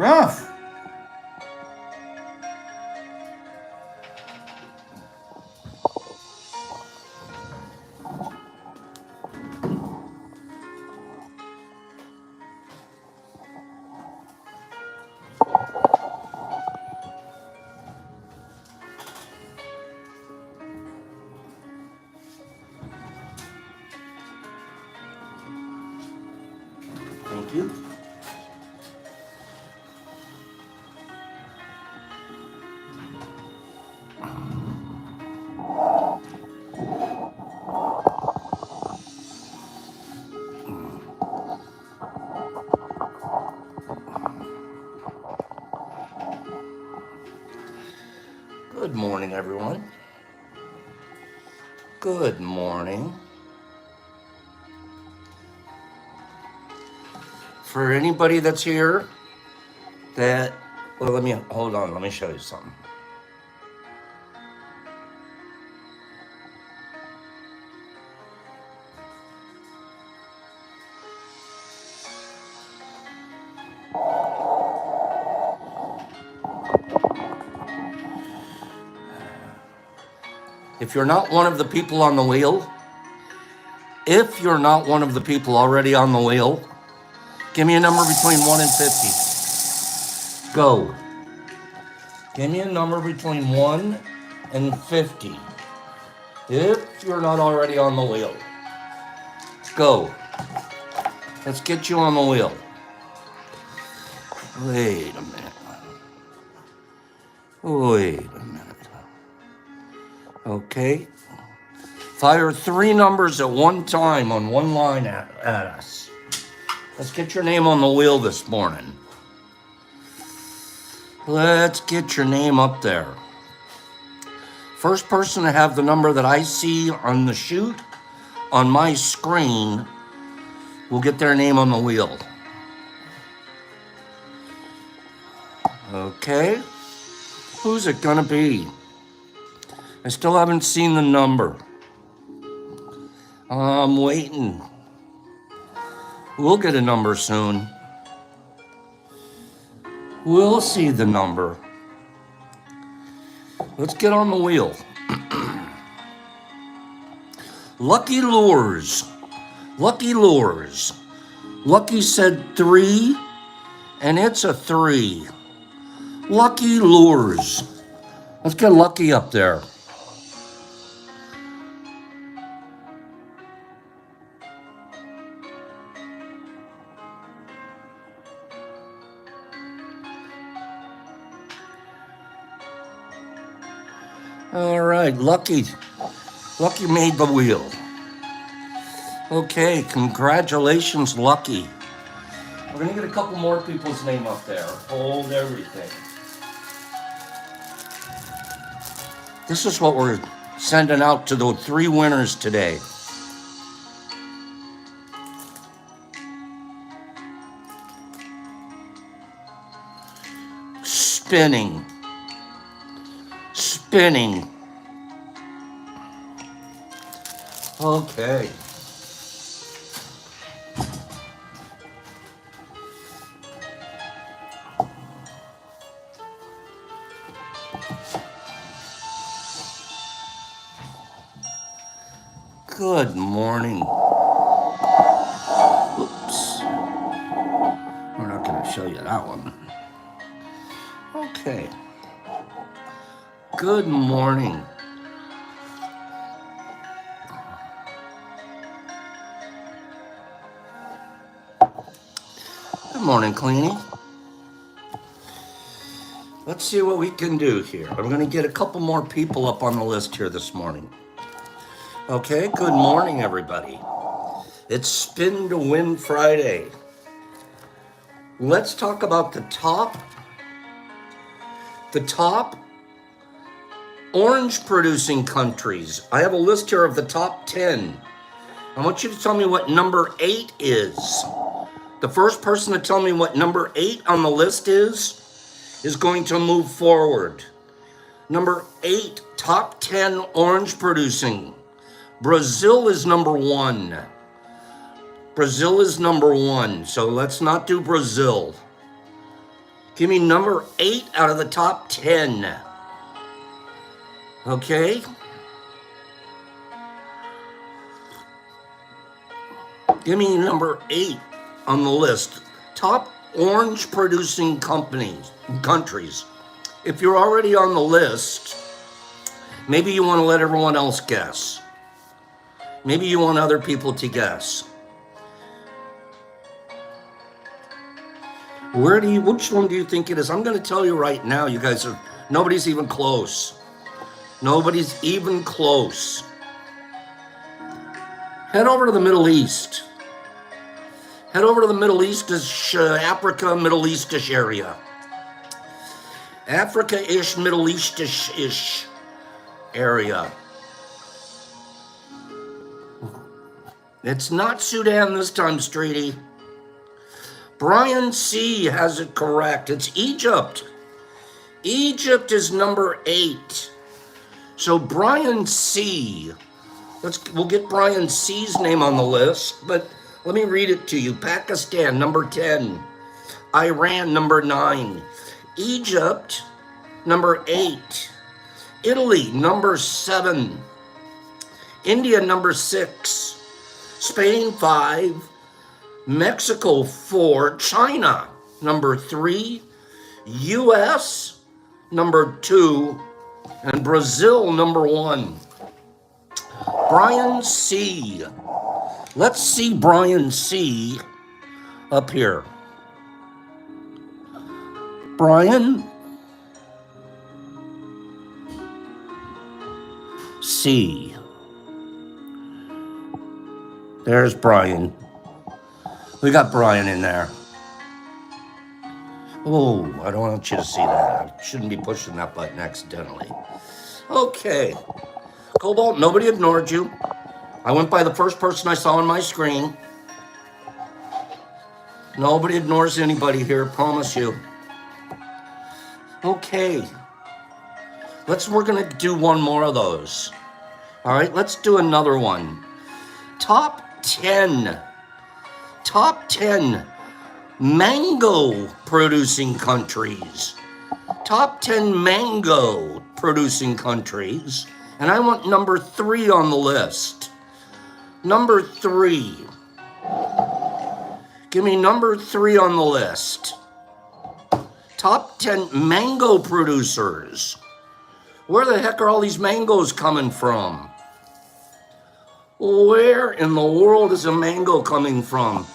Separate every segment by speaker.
Speaker 1: Rough. Thank you. Good morning, everyone. Good morning. For anybody that's here well, hold on, let me show you something. If you're not one of the people on the wheel, if you're not one of the people already on the wheel, give me a number between 1 and 50. Go. Give me a number between 1 and 50. If you're not already on the wheel. Go. Let's get you on the wheel. Wait a minute. Wait a minute. Okay. Fire 3 numbers at one time on one line at us. Let's get your name on the wheel this morning. Let's get your name up there. First person to have the number that I see on the chute on my screen will get their name on the wheel. Okay. Who's it gonna be? I still haven't seen the number. I'm waiting. We'll get a number soon. We'll see the number. Let's get on the wheel. Lucky Lures. Lucky Lures. Lucky said 3, and it's a 3. Lucky Lures. Let's get Lucky up there. All right, Lucky. Lucky made the wheel. Okay, congratulations, Lucky. We're gonna get a couple more people's name up there. Hold everything. This is what we're sending out to the 3 winners today. Spinning. Spinning. Okay. Good morning. Oops. We're not going to show you that one. Okay. Good morning. Good morning, Cleanie. Let's see what we can do here. I'm going to get a couple more people up on the list here this morning. Okay, good morning, everybody. It's Spin to Win Friday. Let's talk about the top orange producing countries. I have a list here of the top 10. I want you to tell me what number 8 is. The first person to tell me what number 8 on the list is going to move forward. Number 8, top 10 orange producing. Brazil is number 1. Brazil is number 1, so let's not do Brazil. Give me number 8 out of the top 10. Okay? Give me number 8 on the list. Top orange producing countries. If you're already on the list, maybe you want to let everyone else guess. Maybe you want other people to guess. Which one do you think it is? I'm going to tell you right now, you guys nobody's even close. Nobody's even close. Head over to the Middle East. Head over to the Middle East-ish, Africa, Middle East-ish area. Africa-ish, Middle East-ish area. It's not Sudan this time, Streety. Brian C. has it correct. It's Egypt. Egypt is number 8. So Brian C. We'll get Brian C.'s name on the list, but let me read it to you. Pakistan, number 10. Iran, number 9. Egypt, number 8. Italy, number 7. India, number 6. Spain, 5. Mexico, 4. China, number 3. US, number 2. And Brazil, number 1. Brian C. Let's see Brian C. up here. Brian C. There's Brian. We got Brian in there. Oh, I don't want you to see that. I shouldn't be pushing that button accidentally. Okay. Cobalt, nobody ignored you. I went by the first person I saw on my screen. Nobody ignores anybody here, promise you. Okay. We're gonna do one more of those. All right, let's do another one. Top 10 mango producing countries. Top 10 mango producing countries. And I want number 3 on the list. Number 3. Give me number 3 on the list. Top 10 mango producers. Where the heck are all these mangoes coming from? Where in the world is a mango coming from?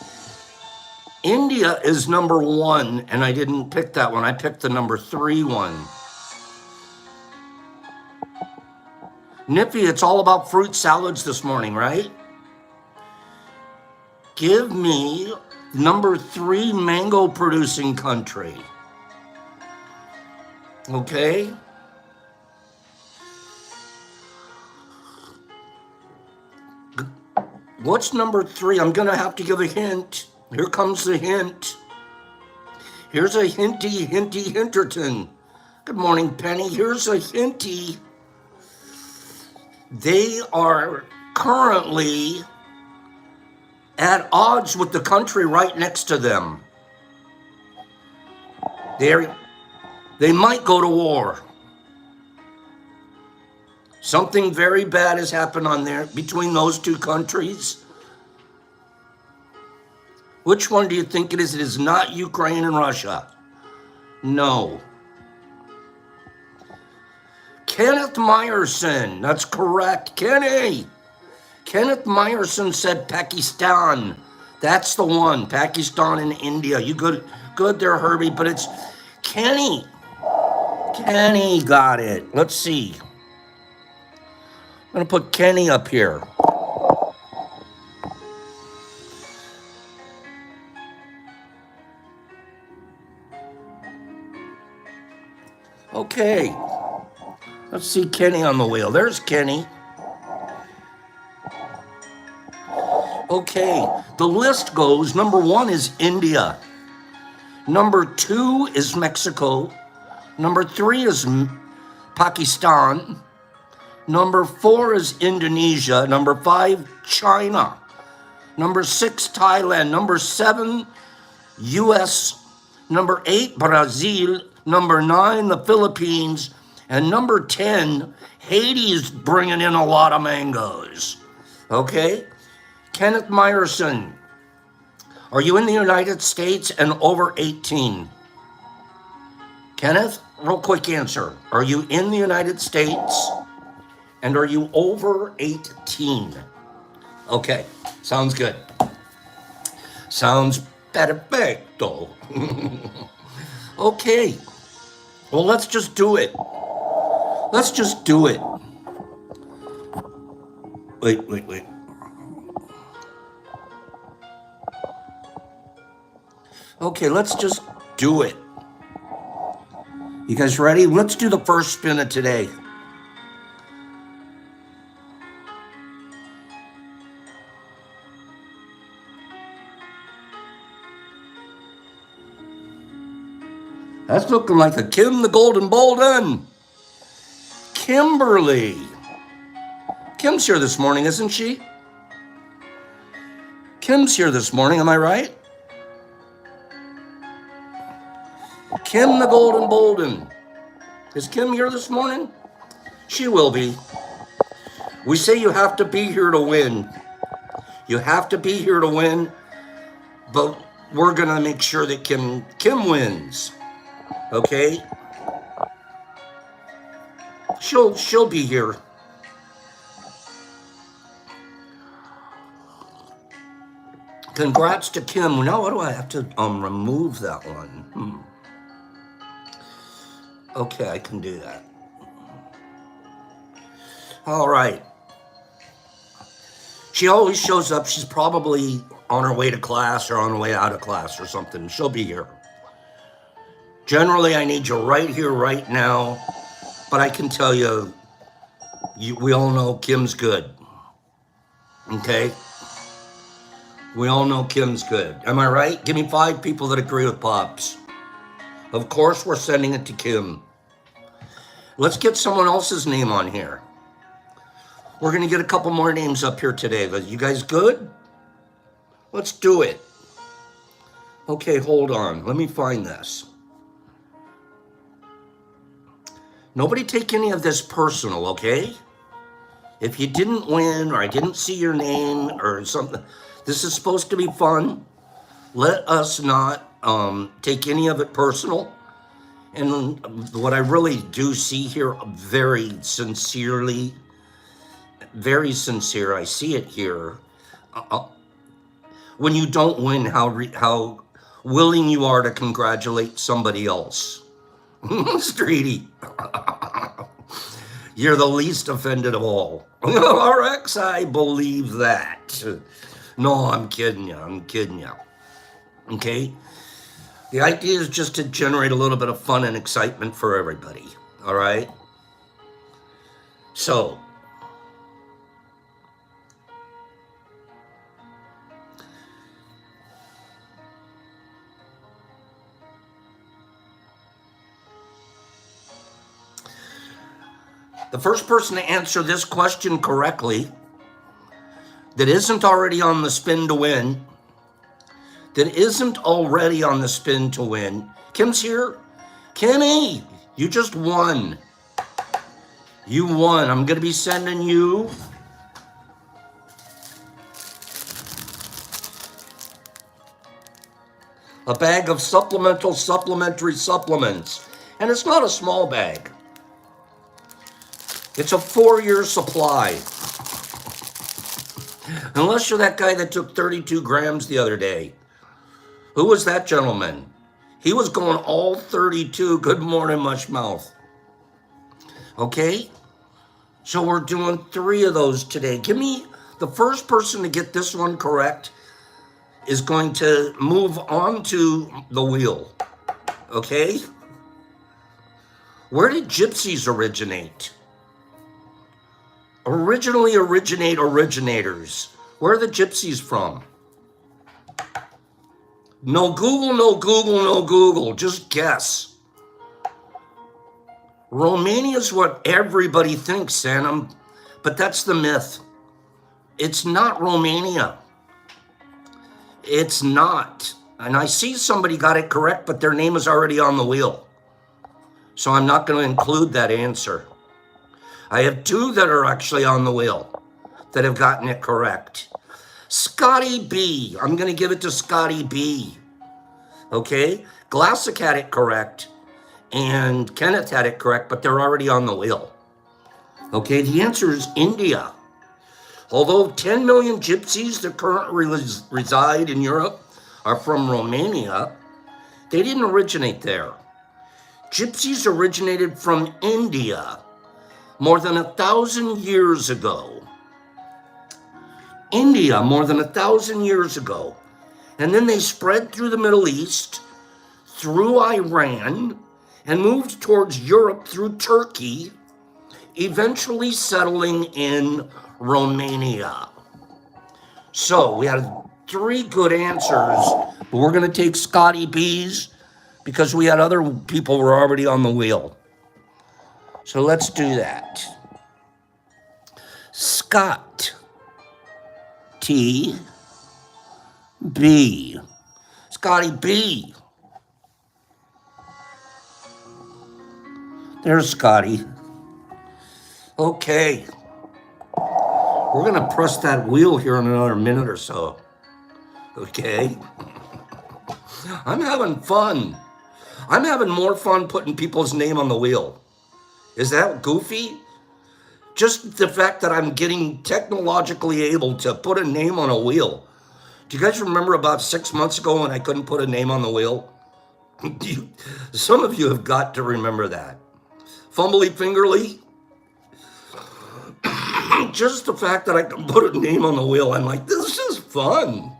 Speaker 1: India is number 1, and I didn't pick that one. I picked the number 3 one. Nippy, it's all about fruit salads this morning, right? Give me number 3 mango producing country. Okay? What's number 3? I'm going to have to give a hint. Here comes the hint. Here's a hinterton. Good morning, Penny. Here's a hinty. They are currently at odds with the country right next to them. They might go to war. Something very bad has happened on there between those two countries. Which one do you think it is? It is not Ukraine and Russia. No. Kenneth Meyerson. That's correct. Kenny. Kenneth Meyerson said Pakistan. That's the one. Pakistan and India. You good there, Herbie, but it's Kenny. Kenny got it. Let's see. I'm going to put Kenny up here. Okay. Let's see Kenny on the wheel. There's Kenny. Okay. The list goes, number 1 is India. Number 2 is Mexico. Number 3 is Pakistan. Number 4 is Indonesia. Number 5, China. Number 6, Thailand. Number 7, US. Number 8, Brazil. Number 9, the Philippines. And number 10, Haiti's bringing in a lot of mangoes. Okay? Kenneth Meyerson, are you in the United States and over 18? Kenneth, real quick answer. Are you in the United States and are you over 18? Okay, sounds good. Sounds perfecto. Okay, well, let's just do it. Let's just do it. Wait. Okay, let's just do it. You guys ready? Let's do the first spin of today. That's looking like a Kim the Golden Bolden. Kimberly. Kim's here this morning, isn't she? Kim's here this morning, am I right? Kim the Golden Bolden. Is Kim here this morning? She will be. We say you have to be here to win. You have to be here to win, but we're going to make sure that Kim wins. Okay? She'll be here. Congrats to Kim. Now what do I have to remove that one? Okay, I can do that. All right. She always shows up. She's probably on her way to class or on her way out of class or something. She'll be here. Generally, I need you right here, right now. But I can tell you, we all know Kim's good. Okay? We all know Kim's good. Am I right? Give me 5 people that agree with Pops. Of course, we're sending it to Kim. Let's get someone else's name on here. We're going to get a couple more names up here today. You guys good? Let's do it. Okay, hold on. Let me find this. Nobody take any of this personal, okay? If you didn't win or I didn't see your name or something, this is supposed to be fun. Let us not take any of it personal. And what I really do see here, very sincerely, very sincere, I see it here. When you don't win, how willing you are to congratulate somebody else. Streety, you're the least offended of all. RX, I believe that. No, I'm kidding you. Okay? The idea is just to generate a little bit of fun and excitement for everybody. All right? So, the first person to answer this question correctly, that isn't already on the spin to win, Kim's here. Kimmy, you just won. You won. I'm going to be sending you a bag of supplementary supplements. And it's not a small bag. It's a 4-year supply. Unless you're that guy that took 32 grams the other day. Who was that gentleman? He was going all 32. Good morning, mush mouth. Okay? So we're doing 3 of those today. Give me the first person to get this one correct is going to move on to the wheel. Okay? Where did gypsies originate? Originators. Where are the gypsies from? No Google. Just guess. Romania is what everybody thinks, Sanam, but that's the myth. It's not Romania. It's not. And I see somebody got it correct, but their name is already on the wheel. So I'm not going to include that answer. I have two that are actually on the wheel that have gotten it correct. Scotty B. I'm going to give it to Scotty B. Okay? Glassic had it correct, and Kenneth had it correct, but they're already on the wheel. Okay, the answer is India. Although 10 million gypsies that currently reside in Europe are from Romania, they didn't originate there. Gypsies originated from India more than 1,000 years ago. India, more than 1,000 years ago. And then they spread through the Middle East, through Iran, and moved towards Europe through Turkey, eventually settling in Romania. So we had 3 good answers, but we're going to take Scotty B's because we had other people who were already on the wheel. So let's do that. Scott T. B. Scotty B. There's Scotty. Okay. We're going to press that wheel here in another minute or so. Okay. I'm having fun. I'm having more fun putting people's name on the wheel. Is that goofy? Just the fact that I'm getting technologically able to put a name on a wheel. Do you guys remember about 6 months ago when I couldn't put a name on the wheel? Some of you have got to remember that. Fumbly fingerly. Just the fact that I can put a name on the wheel, I'm like, this is fun.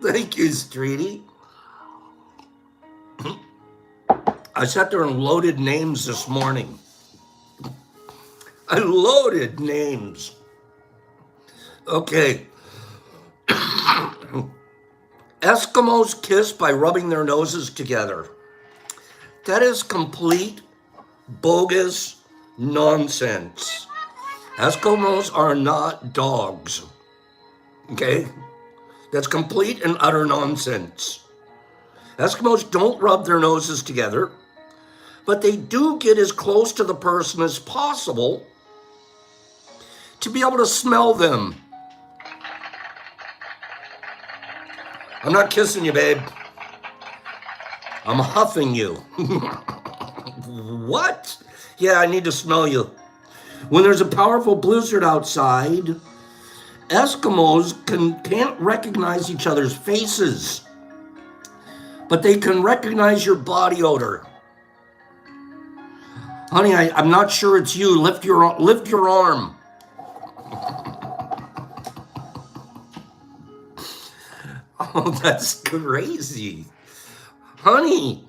Speaker 1: Thank you, Streety. I sat there and loaded names this morning. I loaded names. Okay. Eskimos kiss by rubbing their noses together. That is complete bogus nonsense. Eskimos are not dogs. Okay? That's complete and utter nonsense. Eskimos don't rub their noses together, but they do get as close to the person as possible to be able to smell them. I'm not kissing you, babe. I'm huffing you. What? Yeah, I need to smell you. When there's a powerful blizzard outside, Eskimos can't recognize each other's faces, but they can recognize your body odor. Honey, I'm not sure it's you. Lift your arm. Oh, that's crazy. Honey,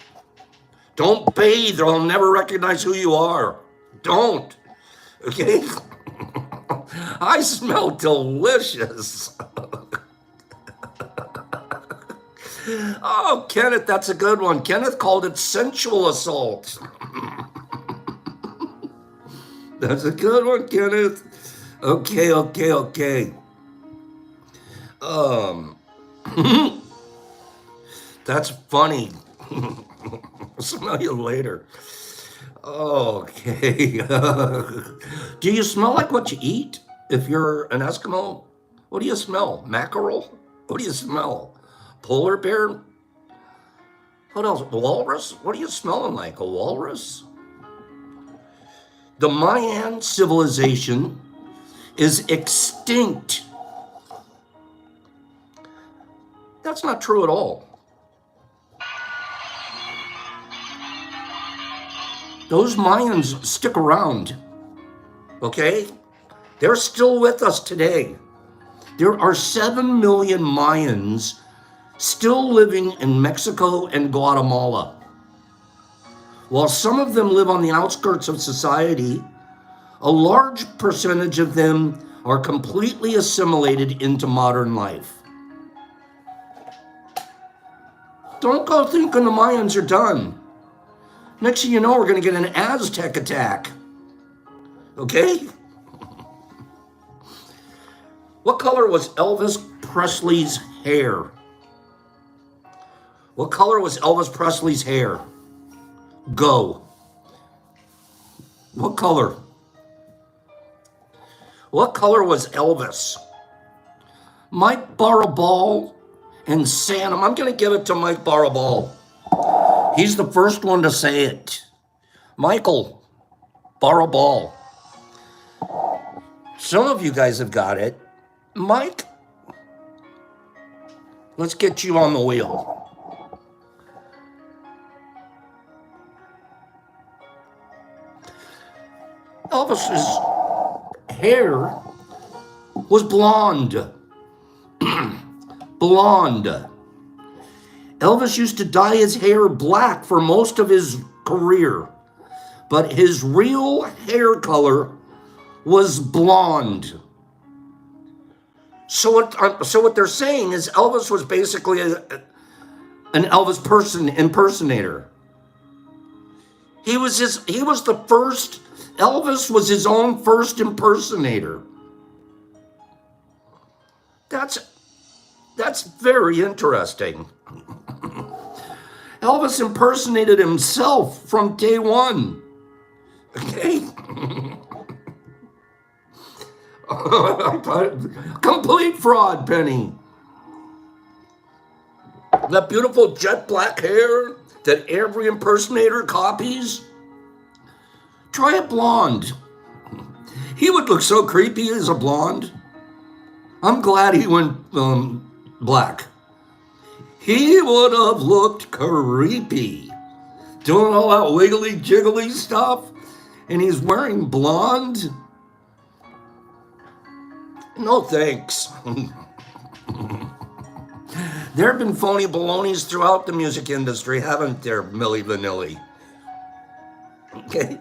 Speaker 1: don't bathe or I'll never recognize who you are. Don't. Okay? I smell delicious. Oh, Kenneth, that's a good one. Kenneth called it sensual assault. That's a good one, Kenneth. Okay. That's funny. I'll smell you later. Okay. Do you smell like what you eat? If you're an Eskimo, what do you smell? Mackerel? What do you smell? Polar bear? What else? Walrus? What are you smelling like? A walrus? The Mayan civilization is extinct. That's not true at all. Those Mayans stick around, okay? They're still with us today. There are 7 million Mayans still living in Mexico and Guatemala. While some of them live on the outskirts of society, a large percentage of them are completely assimilated into modern life. Don't go thinking the Mayans are done. Next thing you know, we're going to get an Aztec attack. Okay? What color was Elvis Presley's hair? What color was Elvis Presley's hair? Go. What color? What color was Elvis? Mike Barabal and Santam. I'm going to give it to Mike Barabal. He's the first one to say it. Michael Barabal. Some of you guys have got it. Mike, let's get you on the wheel. Elvis's hair was blonde. Blonde. Elvis used to dye his hair black for most of his career, but his real hair color was blonde. So what they're saying is Elvis was basically an Elvis impersonator. He was the first. Elvis was his own first impersonator. That's very interesting. Elvis impersonated himself from day one. Okay? Complete fraud, Penny. That beautiful jet black hair that every impersonator copies. Try a blonde. He would look so creepy as a blonde. I'm glad he went black. He would have looked creepy. Doing all that wiggly jiggly stuff. And he's wearing blonde. No thanks. There have been phony balonies throughout the music industry, haven't there, Milli Vanilli? Okay.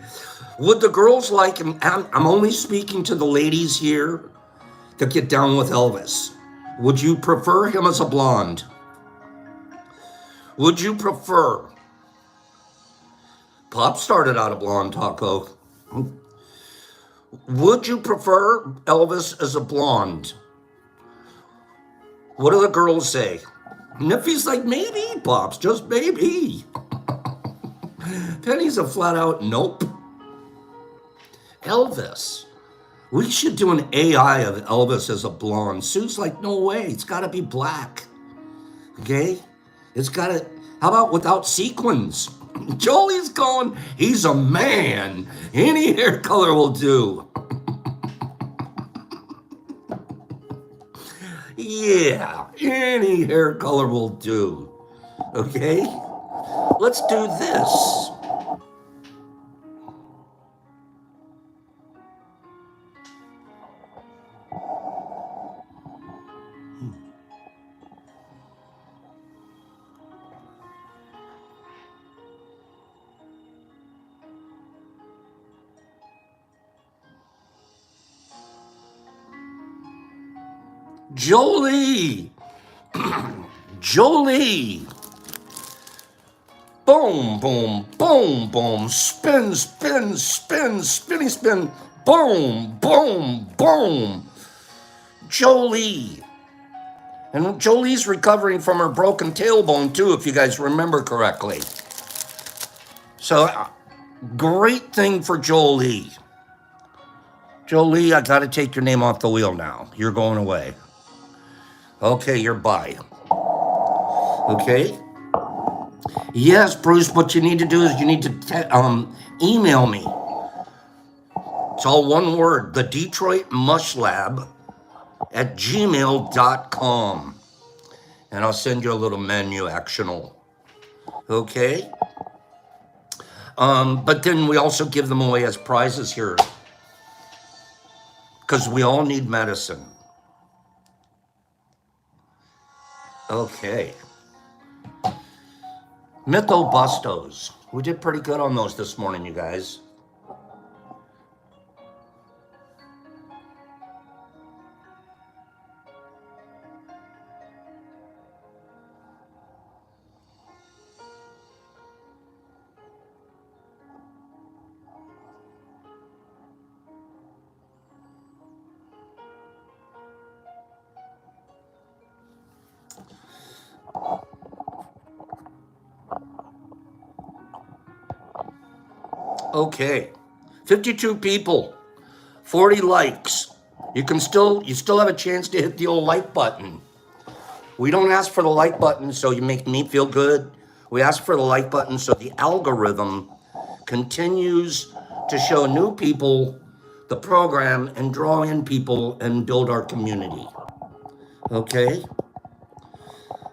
Speaker 1: Would the girls like him? I'm only speaking to the ladies here to get down with Elvis. Would you prefer him as a blonde? Would you prefer? Pop started out a blonde, Taco. Would you prefer Elvis as a blonde? What do the girls say? Niffy's like, maybe, Pops, just maybe. Penny's a flat out nope. Elvis. We should do an AI of Elvis as a blonde. Sue's like, no way, it's got to be black. Okay? It's got to, how about without sequins? Jolie's going, he's a man. Any hair color will do. Yeah, any hair color will do. Okay? Let's do this. Jolie. Jolie. Boom, boom, boom, boom. Spin, spin, spin, spinny spin. Boom, boom, boom. Jolie. And Jolie's recovering from her broken tailbone too, if you guys remember correctly. So, great thing for Jolie. Jolie, I gotta take your name off the wheel now. You're going away. Okay, you're bye. Okay? Yes, Bruce, what you need to do is you need to email me. It's all one word, the Detroit Mush Lab at gmail.com. And I'll send you a little menu actional. Okay? But then we also give them away as prizes here. Because we all need medicine. Okay. Mythobustos. We did pretty good on those this morning, you guys. Okay. 52 people, 40 likes. You still have a chance to hit the old like button. We don't ask for the like button so you make me feel good. We ask for the like button so the algorithm continues to show new people the program and draw in people and build our community. Okay?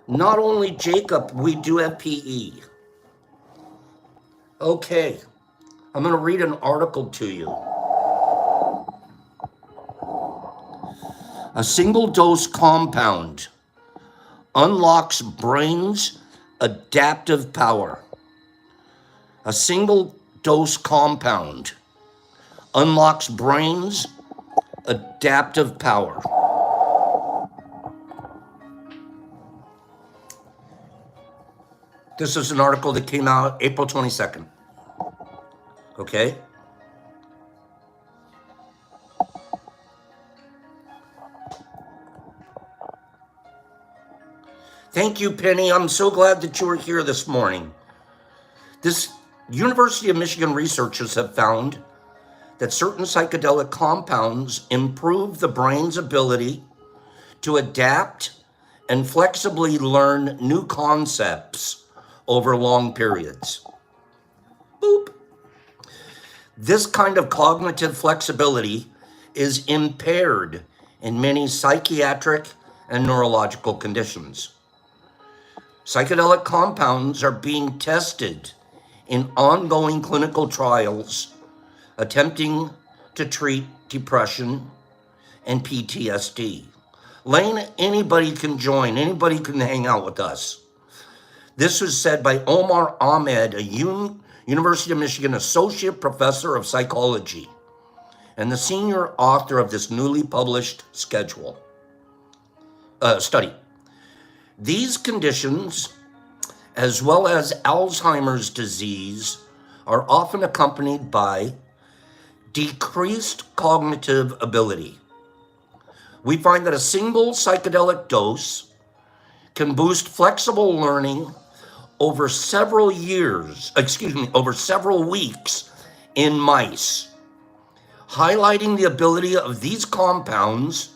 Speaker 1: Not only Jacob, we do have PE. Okay. I'm going to read an article to you. A single dose compound unlocks brain's adaptive power. A single dose compound unlocks brain's adaptive power. This is an article that came out April 22nd. Okay? Thank you, Penny. I'm so glad that you were here this morning. This University of Michigan researchers have found that certain psychedelic compounds improve the brain's ability to adapt and flexibly learn new concepts over long periods. Boop. This kind of cognitive flexibility is impaired in many psychiatric and neurological conditions. Psychedelic compounds are being tested in ongoing clinical trials attempting to treat depression and PTSD. Lane, anybody can join, anybody can hang out with us. This was said by Omar Ahmed, a University of Michigan associate professor of psychology and the senior author of this newly published study. These conditions, as well as Alzheimer's disease, are often accompanied by decreased cognitive ability. We find that a single psychedelic dose can boost flexible learning over several weeks in mice, highlighting the ability of these compounds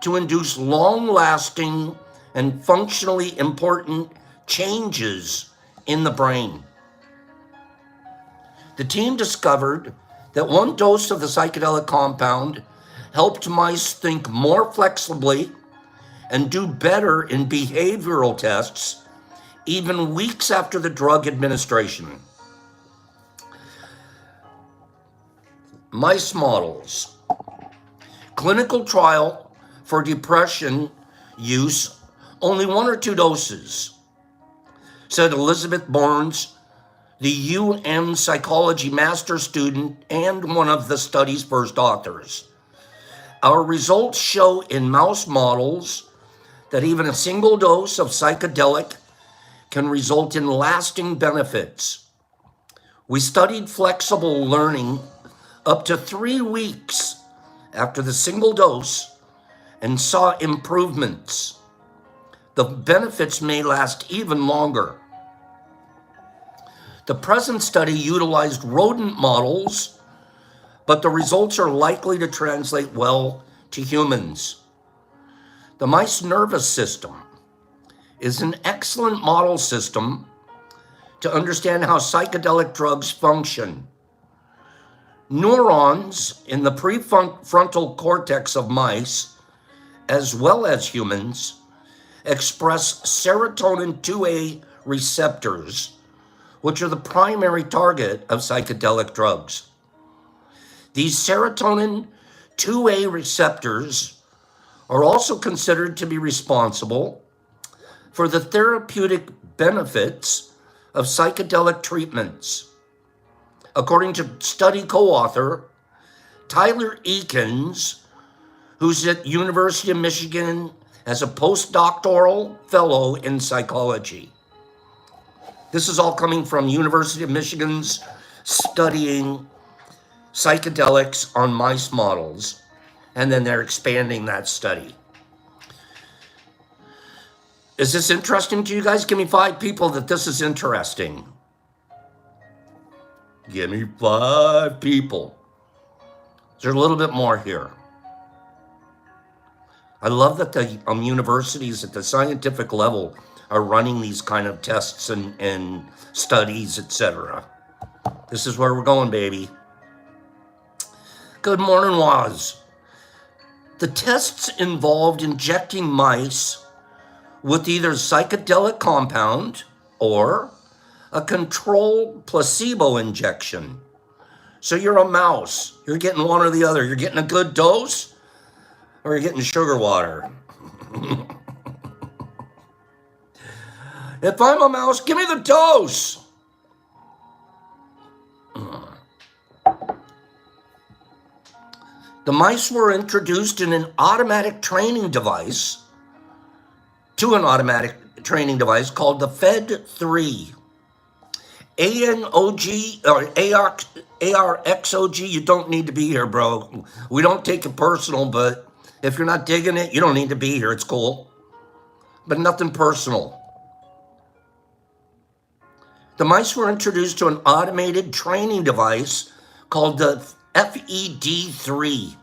Speaker 1: to induce long-lasting and functionally important changes in the brain. The team discovered that one dose of the psychedelic compound helped mice think more flexibly and do better in behavioral tests even weeks after the drug administration. Mice models. Clinical trial for depression use, only 1 or 2 doses, said Elizabeth Barnes, the UM psychology master student and one of the study's first authors. Our results show in mouse models that even a single dose of psychedelic can result in lasting benefits. We studied flexible learning up to 3 weeks after the single dose and saw improvements. The benefits may last even longer. The present study utilized rodent models, but the results are likely to translate well to humans. The mice nervous system is an excellent model system to understand how psychedelic drugs function. Neurons in the prefrontal cortex of mice, as well as humans, express serotonin 2A receptors, which are the primary target of psychedelic drugs. These serotonin 2A receptors are also considered to be responsible for the therapeutic benefits of psychedelic treatments. According to study co-author Tyler Eakins, who's at University of Michigan as a postdoctoral fellow in psychology. This is all coming from University of Michigan's studying psychedelics on mice models, and then they're expanding that study. Is this interesting to you guys? Give me 5 people that this is interesting. Give me 5 people. There's a little bit more here. I love that the universities at the scientific level are running these kind of tests and studies, etc. This is where we're going, baby. Good morning, Waz. The tests involved injecting mice with either psychedelic compound or a controlled placebo injection. So you're a mouse. You're getting one or the other. You're getting a good dose or you're getting sugar water. If I'm a mouse, give me the dose. The mice were introduced in an automatic training device called the Fed3. ANOG or ARXOG, you don't need to be here, bro. We don't take it personal, but if you're not digging it, you don't need to be here. It's cool. But nothing personal. The mice were introduced to an automated training device called the FED3,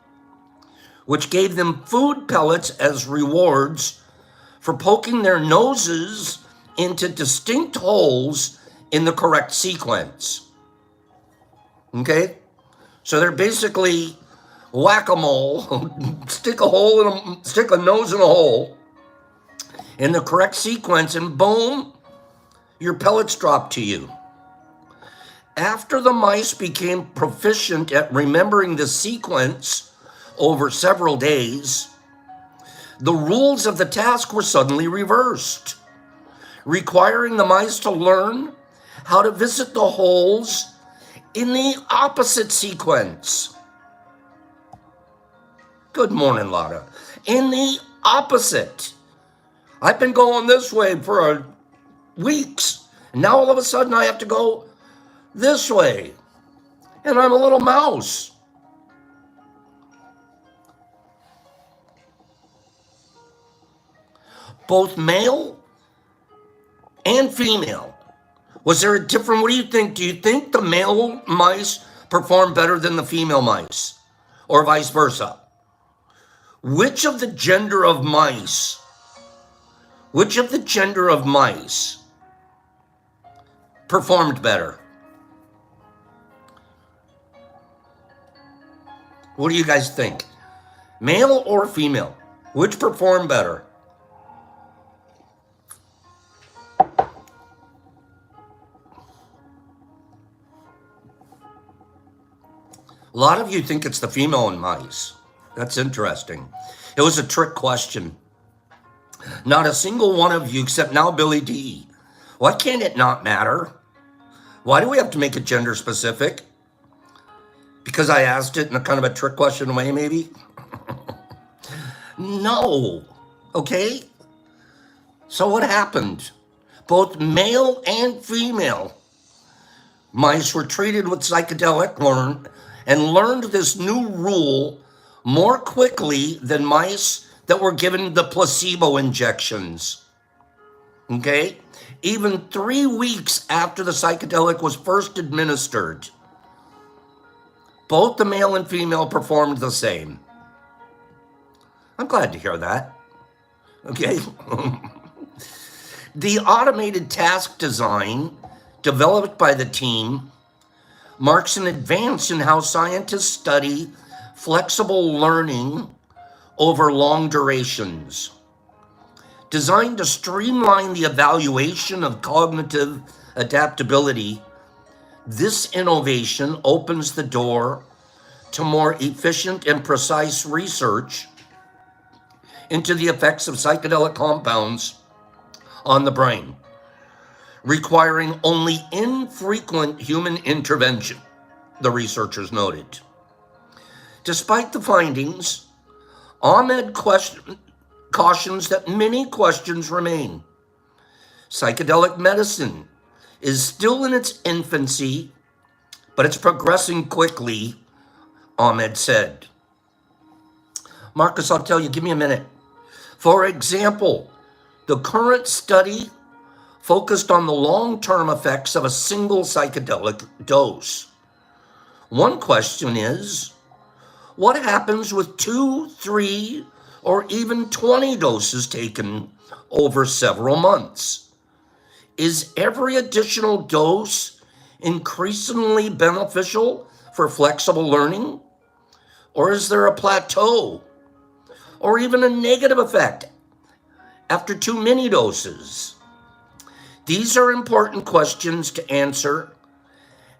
Speaker 1: which gave them food pellets as rewards for poking their noses into distinct holes in the correct sequence. Okay? So they're basically whack-a-mole, stick a nose in a hole in the correct sequence, and boom, your pellets drop to you. After the mice became proficient at remembering the sequence over several days, the rules of the task were suddenly reversed, requiring the mice to learn how to visit the holes in the opposite sequence. Good morning, Lotta. In the opposite. I've been going this way for weeks, and now all of a sudden I have to go this way, and I'm a little mouse. Both male and female. Was there a different, what do you think? Do you think the male mice perform better than the female mice, or vice versa? Which of the gender of mice performed better? What do you guys think? Male or female? Which performed better? A lot of you think it's the female in mice. That's interesting. It was a trick question. Not a single one of you, except now Billy D. Why can't it not matter? Why do we have to make it gender specific? Because I asked it in a kind of a trick question way, maybe? No. Okay? So what happened? Both male and female mice were treated with psychedelic learned this new rule more quickly than mice that were given the placebo injections. Okay? Even 3 weeks after the psychedelic was first administered, both the male and female performed the same. I'm glad to hear that. Okay? The automated task design developed by the team marks an advance in how scientists study flexible learning over long durations. Designed to streamline the evaluation of cognitive adaptability, this innovation opens the door to more efficient and precise research into the effects of psychedelic compounds on the brain, requiring only infrequent human intervention, the researchers noted. Despite the findings, Ahmed cautions that many questions remain. Psychedelic medicine is still in its infancy, but it's progressing quickly, Ahmed said. Marcus, I'll tell you, give me a minute. For example, the current study focused on the long-term effects of a single psychedelic dose. One question is, what happens with 2, 3, or even 20 doses taken over several months? Is every additional dose increasingly beneficial for flexible learning? Or is there a plateau or even a negative effect after too many doses? These are important questions to answer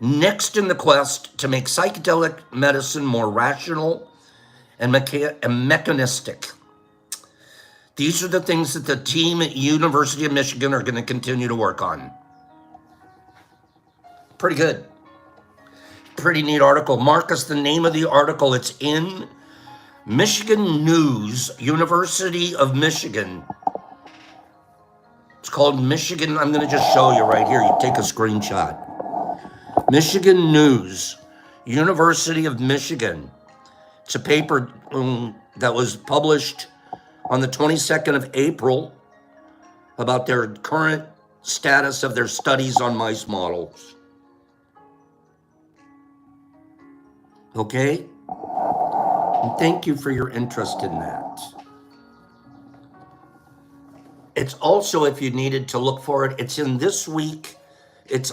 Speaker 1: next in the quest to make psychedelic medicine more rational and mechanistic. These are the things that the team at University of Michigan are going to continue to work on. Pretty good. Pretty neat article. Marcus, the name of the article, it's in Michigan News, University of Michigan. It's called Michigan. I'm going to just show you right here. You take a screenshot. Michigan News, University of Michigan. It's a paper that was published on the 22nd of April about their current status of their studies on mice models. Okay? And thank you for your interest in that. It's also, if you needed to look for it, it's in this week. It's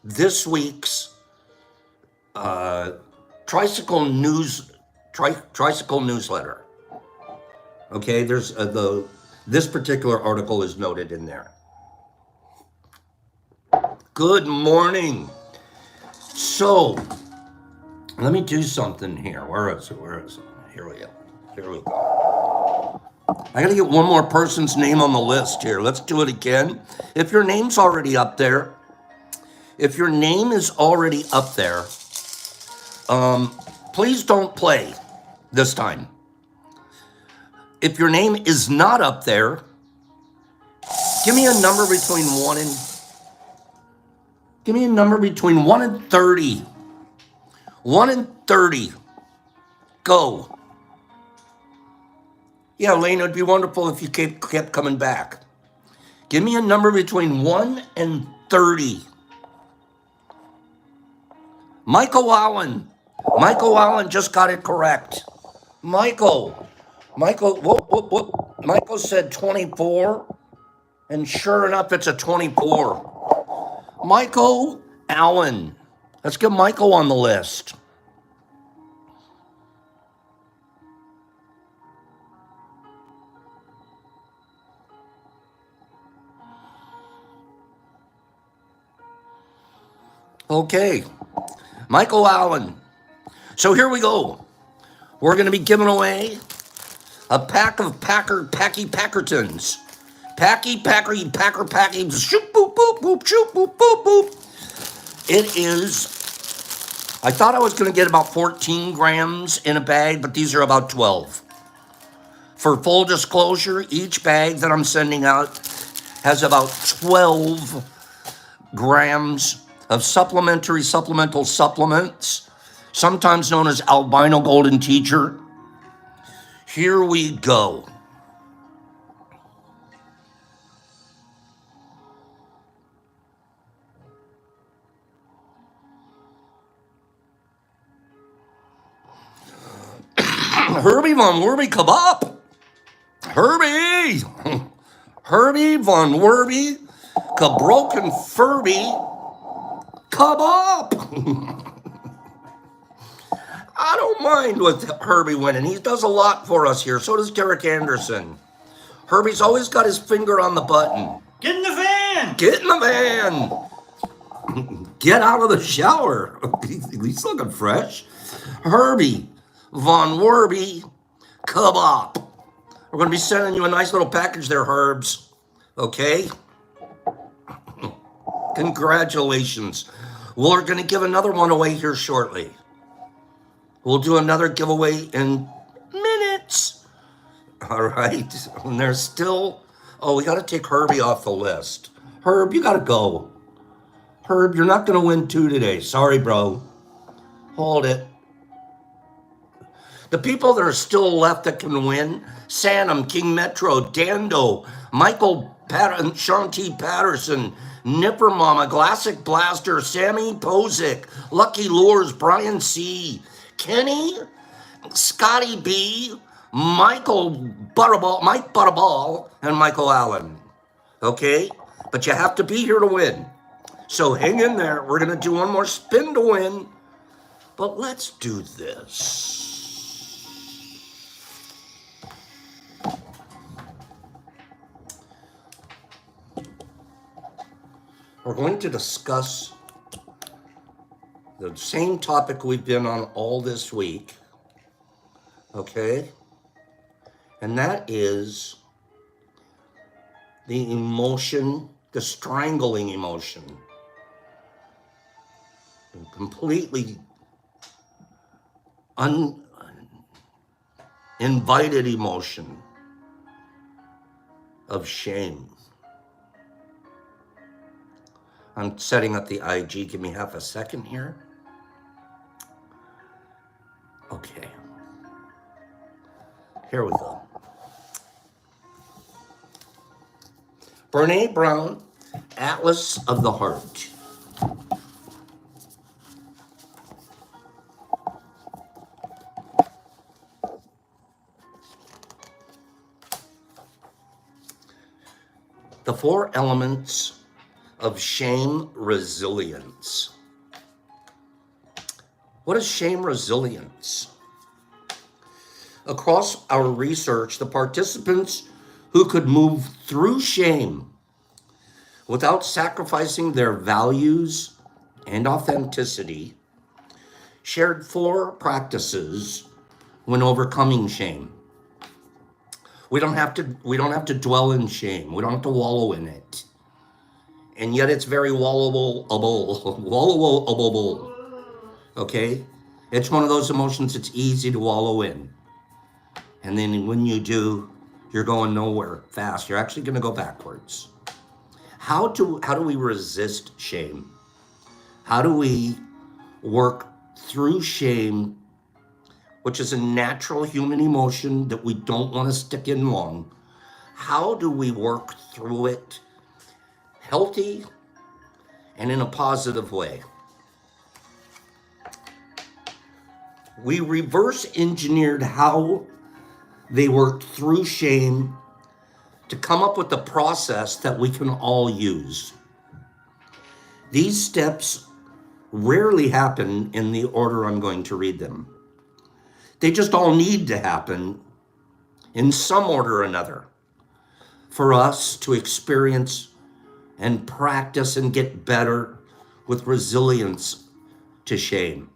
Speaker 1: this week's tricycle newsletter. Okay, there's this particular article is noted in there. Good morning. So, let me do something here. Where is it? Here we go. I gotta get one more person's name on the list here. Let's do it again. If your name's already up there, please don't play this time. If your name is not up there, give me a number between 1 and 30. 1 and 30. Go. Yeah, Lane, it'd be wonderful if you kept coming back. Give me a number between 1 and 30. Michael Allen. Michael Allen just got it correct. Michael, Michael said 24, and sure enough, it's a 24. Michael Allen. Let's get Michael on the list. Okay, Michael Allen. So here we go. We're going to be giving away a pack of Packy Packertons. Packy, shoop, boop, boop, boop, shoop, boop, boop, boop. It is, I thought I was going to get about 14 grams in a bag, but these are about 12. For full disclosure, each bag that I'm sending out has about 12 grams of supplemental supplements, sometimes known as albino golden teacher. Here we go. Herbie Von Werby, come up. Herbie Von Werby, Cabroken Furby, come up. I don't mind with Herbie winning. He does a lot for us here. So does Derek Anderson. Herbie's always got his finger on the button.
Speaker 2: Get in the van!
Speaker 1: Get in the van! Get out of the shower. He's looking fresh. Herbie Von Werby, come up. We're going to be sending you a nice little package there, Herbs. Okay? Congratulations. We're going to give another one away here shortly. We'll do another giveaway in minutes. All right. And there's still, we got to take Herbie off the list. Herb, you got to go. Herb, you're not going to win 2 today. Sorry, bro. Hold it. The people that are still left that can win, Sanum, King Metro, Dando, Michael Shanti Patterson, Nipper Mama, Classic Blaster, Sammy Posick, Lucky Lures, Brian C., Kenny, Scotty B., Michael Butterball, Mike Butterball, and Michael Allen. Okay? But you have to be here to win. So hang in there. We're going to do one more spin to win. But let's do this. We're going to discuss the same topic we've been on all this week. Okay? And that is the emotion, the strangling emotion. Completely uninvited emotion of shame. I'm setting up the IG. Give me half a second here. Okay. Here we go. Brene Brown, Atlas of the Heart. The 4 elements of shame resilience. What is shame resilience? Across our research, the participants who could move through shame without sacrificing their values and authenticity shared 4 practices when overcoming shame. We don't have to dwell in shame. We don't have to wallow in it. And yet it's very wallowable. Okay? It's one of those emotions it's easy to wallow in. And then when you do, you're going nowhere fast. You're actually going to go backwards. How do we resist shame? How do we work through shame, which is a natural human emotion that we don't want to stick in long? How do we work through it healthy and in a positive way? We reverse engineered how they worked through shame to come up with a process that we can all use. These steps rarely happen in the order I'm going to read them. They just all need to happen in some order or another for us to experience and practice and get better with resilience to shame.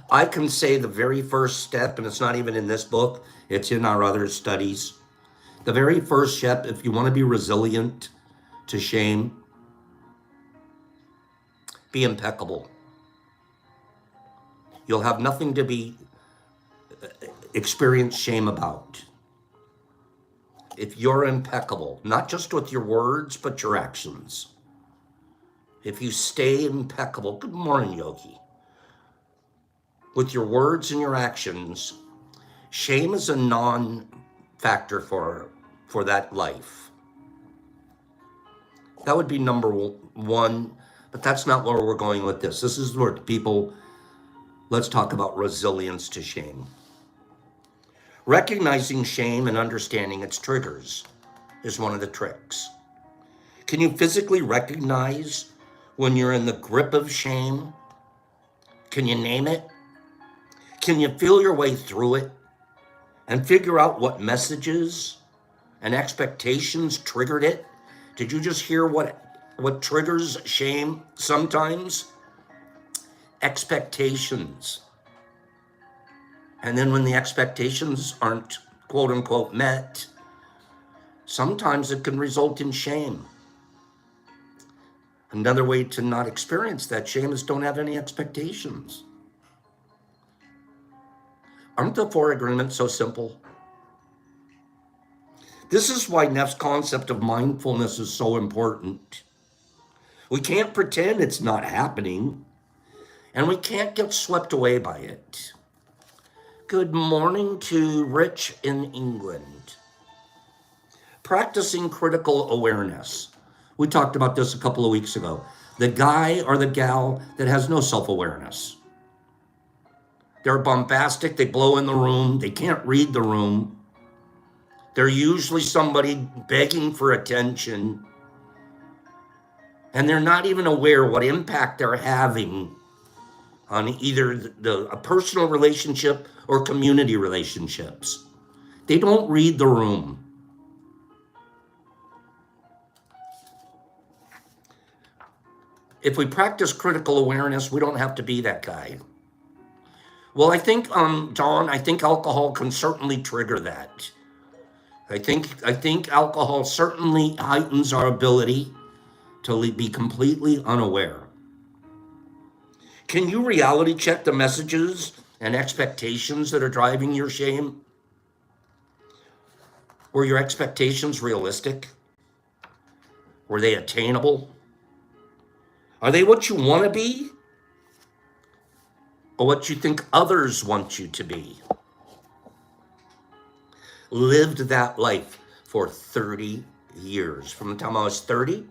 Speaker 1: I can say the very first step, and it's not even in this book, it's in our other studies. The very first step, if you want to be resilient to shame, be impeccable. You'll have nothing to experience shame about. If you're impeccable, not just with your words, but your actions. If you stay impeccable, good morning, Yogi. With your words and your actions, shame is a non-factor for that life. That would be number 1, but that's not where we're going with this. This is where people, let's talk about resilience to shame. Recognizing shame and understanding its triggers is one of the tricks. Can you physically recognize when you're in the grip of shame? Can you name it? Can you feel your way through it and figure out what messages and expectations triggered it? Did you just hear what triggers shame sometimes? Expectations. And then when the expectations aren't quote unquote met, sometimes it can result in shame. Another way to not experience that shame is don't have any expectations. Aren't the 4 agreements so simple? This is why Neff's concept of mindfulness is so important. We can't pretend it's not happening, and we can't get swept away by it. Good morning to Rich in England. Practicing critical awareness. We talked about this a couple of weeks ago. The guy or the gal that has no self-awareness. They're bombastic, they blow in the room, they can't read the room. They're usually somebody begging for attention, and they're not even aware what impact they're having on either a personal relationship or community relationships. They don't read the room. If we practice critical awareness, we don't have to be that guy. Well, I think, Don, I think alcohol can certainly trigger that. I think alcohol certainly heightens our ability to be completely unaware. Can you reality check the messages and expectations that are driving your shame? Were your expectations realistic? Were they attainable? Are they what you want to be? Or what you think others want you to be? Lived that life for 30 years. From the time I was 30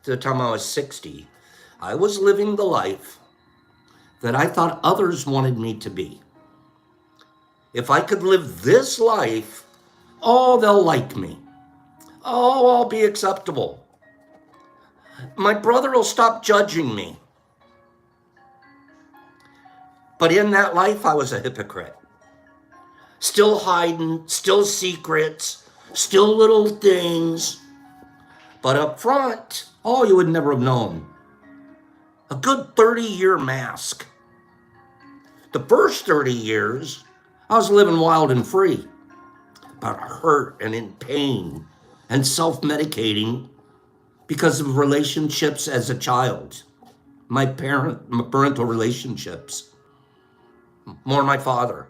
Speaker 1: to the time I was 60, I was living the life that I thought others wanted me to be. If I could live this life, oh, they'll like me. Oh, I'll be acceptable. My brother will stop judging me. But in that life, I was a hypocrite. Still hiding, still secrets, still little things. But up front, oh, you would never have known. A good 30-year mask. The first 30 years, I was living wild and free, but hurt and in pain and self-medicating because of relationships as a child. My parental relationships. More my father.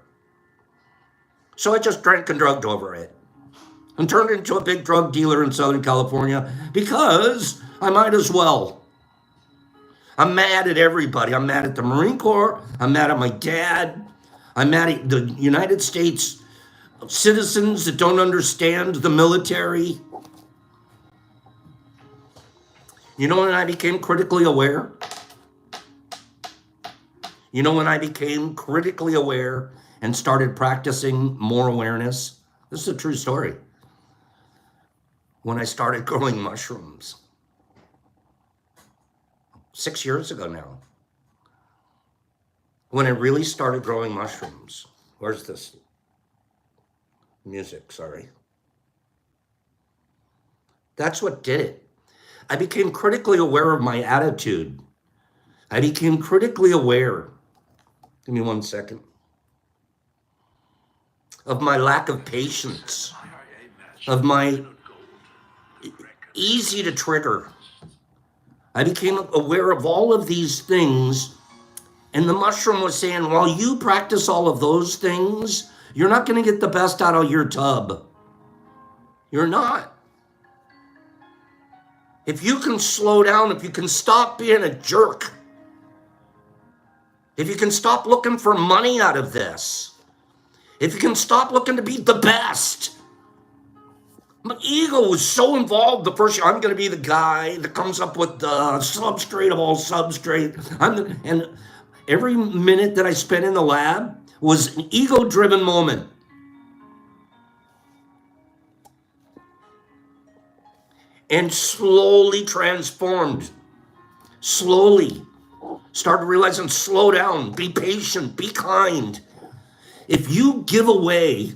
Speaker 1: So I just drank and drugged over it and turned into a big drug dealer in Southern California because I might as well. I'm mad at everybody. I'm mad at the Marine Corps. I'm mad at my dad. I'm mad at the United States citizens that don't understand the military. You know when I became critically aware? You know when I became critically aware and started practicing more awareness? This is a true story. When I started growing mushrooms. 6 years ago now. When I really started growing mushrooms. Where's this music? Sorry. That's what did it. I became critically aware of my attitude. I became critically aware. Give me 1 second. Of my lack of patience. Of my easy to trigger. I became aware of all of these things, and the mushroom was saying, while you practice all of those things, you're not going to get the best out of your tub. You're not. If you can slow down, if you can stop being a jerk, if you can stop looking for money out of this, if you can stop looking to be the best. My ego was so involved the first year. I'm going to be the guy that comes up with the substrate of all substrate. And every minute that I spent in the lab was an ego-driven moment. And slowly transformed. Slowly. Started realizing, slow down, be patient, be kind. If you give away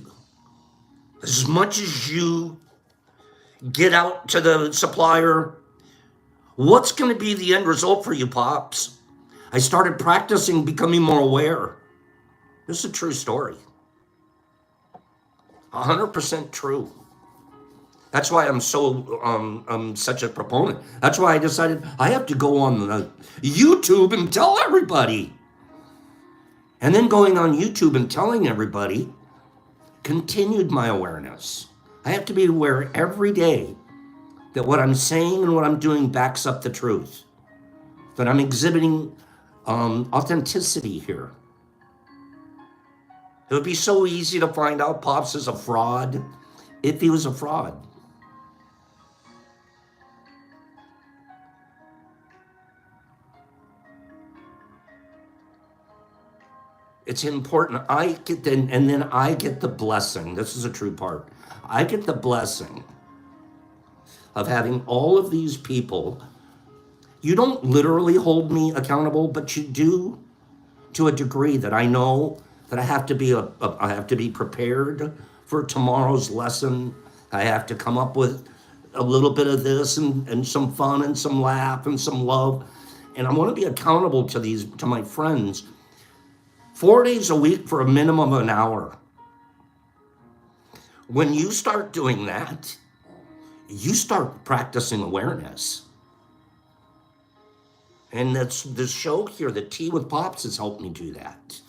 Speaker 1: as much as you get out to the supplier, what's going to be the end result for you, Pops? I started practicing becoming more aware. This is a true story. 100% true. That's why I'm such a proponent. That's why I decided I have to go on YouTube and tell everybody. And then going on YouTube and telling everybody continued my awareness. I have to be aware every day that what I'm saying and what I'm doing backs up the truth. That I'm exhibiting authenticity here. It would be so easy to find out Pops is a fraud if he was a fraud. It's important. I get and then I get the blessing. This is a true part. I get the blessing of having all of these people. You don't literally hold me accountable, but you do to a degree that I know that I have to be I have to be prepared for tomorrow's lesson. I have to come up with a little bit of this and some fun and some laugh and some love. And I want to be accountable to my friends 4 days a week for a minimum of an hour. When you start doing that, you start practicing awareness. And that's this show here, the Tea with Pops, has helped me do that.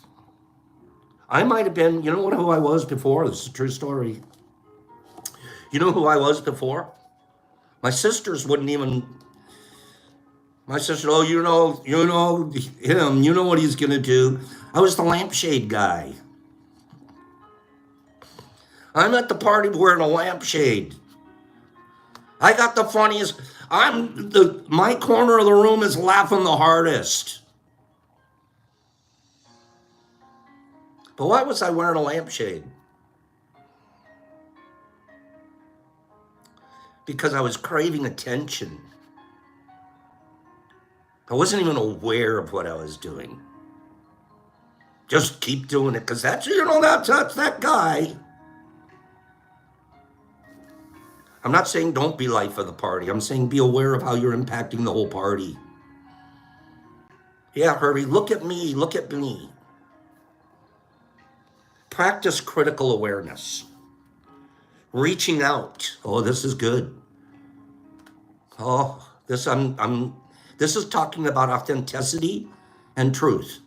Speaker 1: I might have been, you know who I was before? This is a true story. You know who I was before? My sisters wouldn't even. My sister, oh, you know him, you know what he's gonna do. I was the lampshade guy. I'm at the party wearing a lampshade. I got the funniest. My corner of the room is laughing the hardest. But why was I wearing a lampshade? Because I was craving attention. I wasn't even aware of what I was doing. Just keep doing it, because that's that guy. I'm not saying don't be life of the party. I'm saying be aware of how you're impacting the whole party. Yeah, Herbie, look at me, look at me. Practice critical awareness. Reaching out. Oh, this is good. Oh, this is talking about authenticity and truth.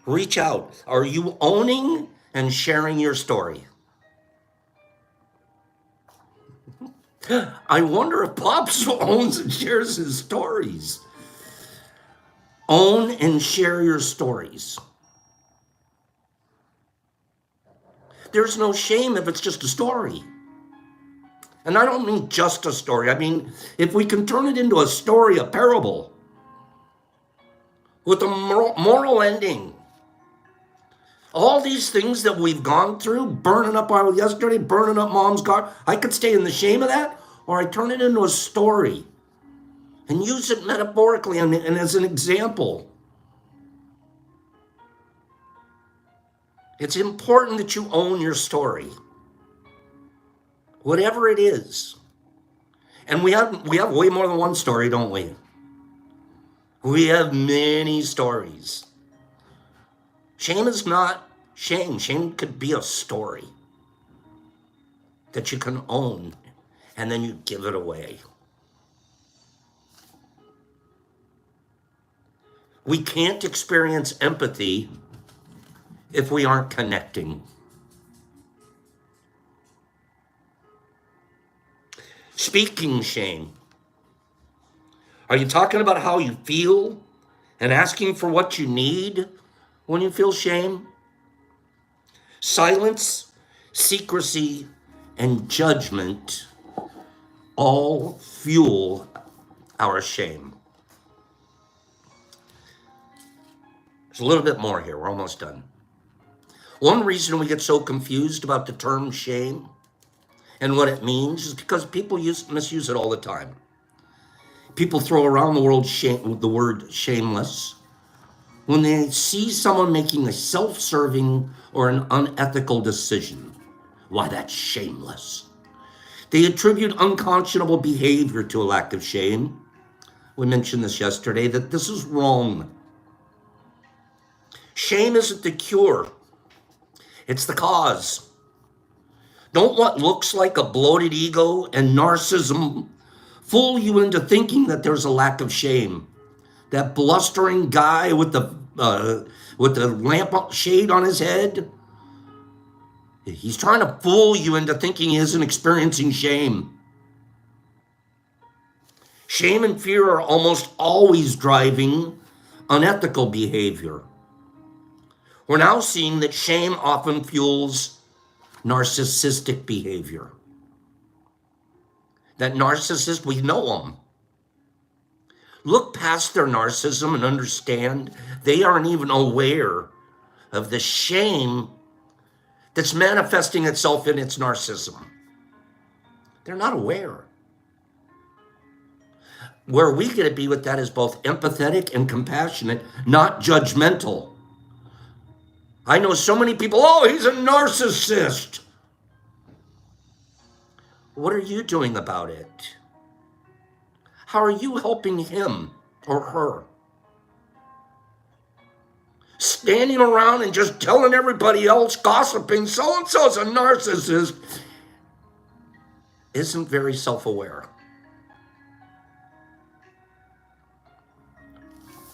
Speaker 1: Reach out. Are you owning and sharing your story? I wonder if Pops owns and shares his stories. Own and share your stories. There's no shame if it's just a story. And I don't mean just a story. I mean, if we can turn it into a story, a parable, with a moral ending. All these things that we've gone through, burning up yesterday, burning up mom's car, I could stay in the shame of that, or I turn it into a story and use it metaphorically and as an example. It's important that you own your story, whatever it is. And we have way more than one story, don't we? We have many stories. Shame is not shame. Shame could be a story that you can own, and then you give it away. We can't experience empathy if we aren't connecting. Speaking shame. Are you talking about how you feel and asking for what you need when you feel shame? Silence, secrecy, and judgment all fuel our shame. There's a little bit more here. We're almost done. One reason we get so confused about the term shame and what it means is because people misuse it all the time. People throw around the word shameless when they see someone making a self-serving or an unethical decision. Why, that's shameless. They attribute unconscionable behavior to a lack of shame. We mentioned this yesterday, that this is wrong. Shame isn't the cure. It's the cause. Don't what looks like a bloated ego and narcissism fool you into thinking that there's a lack of shame. That blustering guy with the lamp shade on his head, he's trying to fool you into thinking he isn't experiencing shame. Shame and fear are almost always driving unethical behavior. We're now seeing that shame often fuels narcissistic behavior. That narcissist, we know them. look past their narcissism and understand they aren't even aware of the shame that's manifesting itself in its narcissism. They're not aware. Where we get to be with that is both empathetic and compassionate, not judgmental. I know so many people, oh, he's a narcissist. What are you doing about it? How are you helping him or her? Standing around and just telling everybody else, gossiping, so-and-so's a narcissist, isn't very self-aware.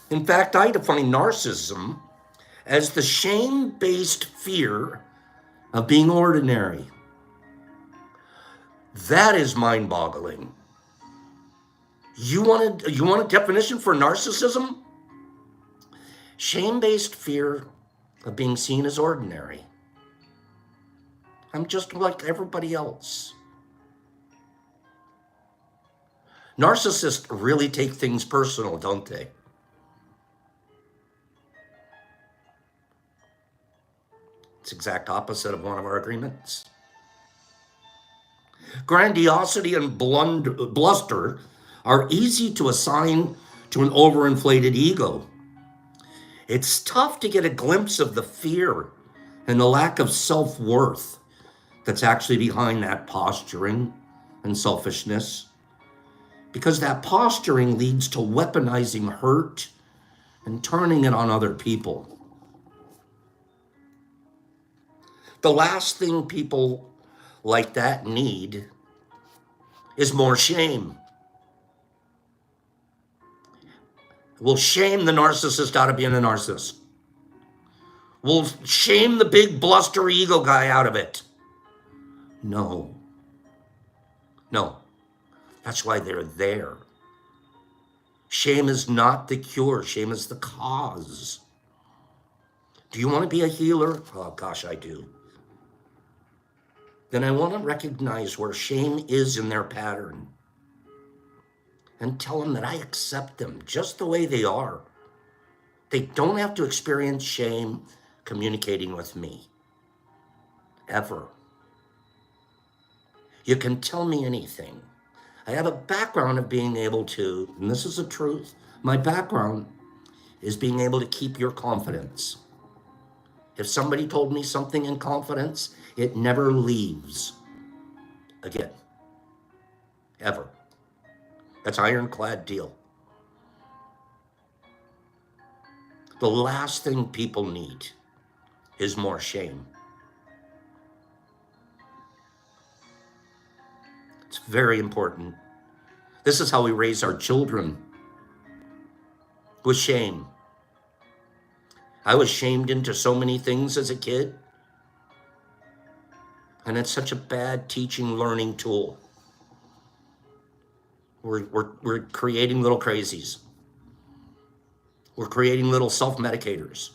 Speaker 1: In fact, I define narcissism as the shame-based fear of being ordinary. That is mind-boggling. You want a definition for narcissism? Shame-based fear of being seen as ordinary. I'm just like everybody else. Narcissists really take things personal, don't they? It's the exact opposite of one of our agreements. Grandiosity and bluster are easy to assign to an overinflated ego. It's tough to get a glimpse of the fear and the lack of self-worth that's actually behind that posturing and selfishness, because that posturing leads to weaponizing hurt and turning it on other people. The last thing people like that need is more shame. We'll shame the narcissist out of being a narcissist. We'll shame the big bluster ego guy out of it. No. That's why they're there. Shame is not the cure. Shame is the cause. Do you want to be a healer? Oh, gosh, I do. Then I want to recognize where shame is in their pattern and tell them that I accept them just the way they are. They don't have to experience shame communicating with me, ever. You can tell me anything. I have a background of being able to, and this is the truth, my background is being able to keep your confidence. If somebody told me something in confidence, it never leaves again, ever. That's ironclad deal. The last thing people need is more shame. It's very important. This is how we raise our children, with shame. I was shamed into so many things as a kid, and it's such a bad teaching, learning tool. We're creating little crazies. We're creating little self-medicators.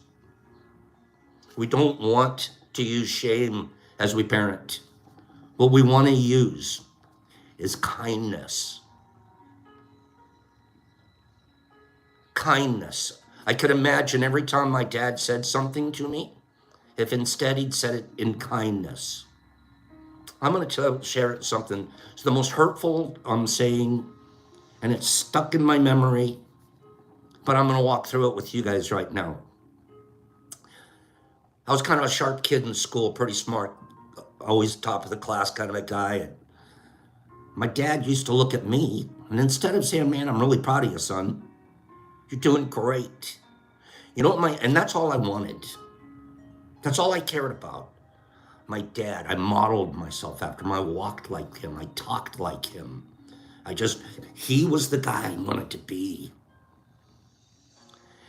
Speaker 1: We don't want to use shame as we parent. What we want to use is kindness. Kindness. I could imagine every time my dad said something to me, if instead he'd said it in kindness. I'm going to share something. It's the most hurtful saying, and it's stuck in my memory, but I'm going to walk through it with you guys right now. I was kind of a sharp kid in school, pretty smart, always top of the class kind of a guy. And my dad used to look at me, and instead of saying, man, I'm really proud of you, son, you're doing great. You know what, and that's all I wanted. That's all I cared about. My dad, I modeled myself after him. I walked like him. I talked like him. He was the guy I wanted to be.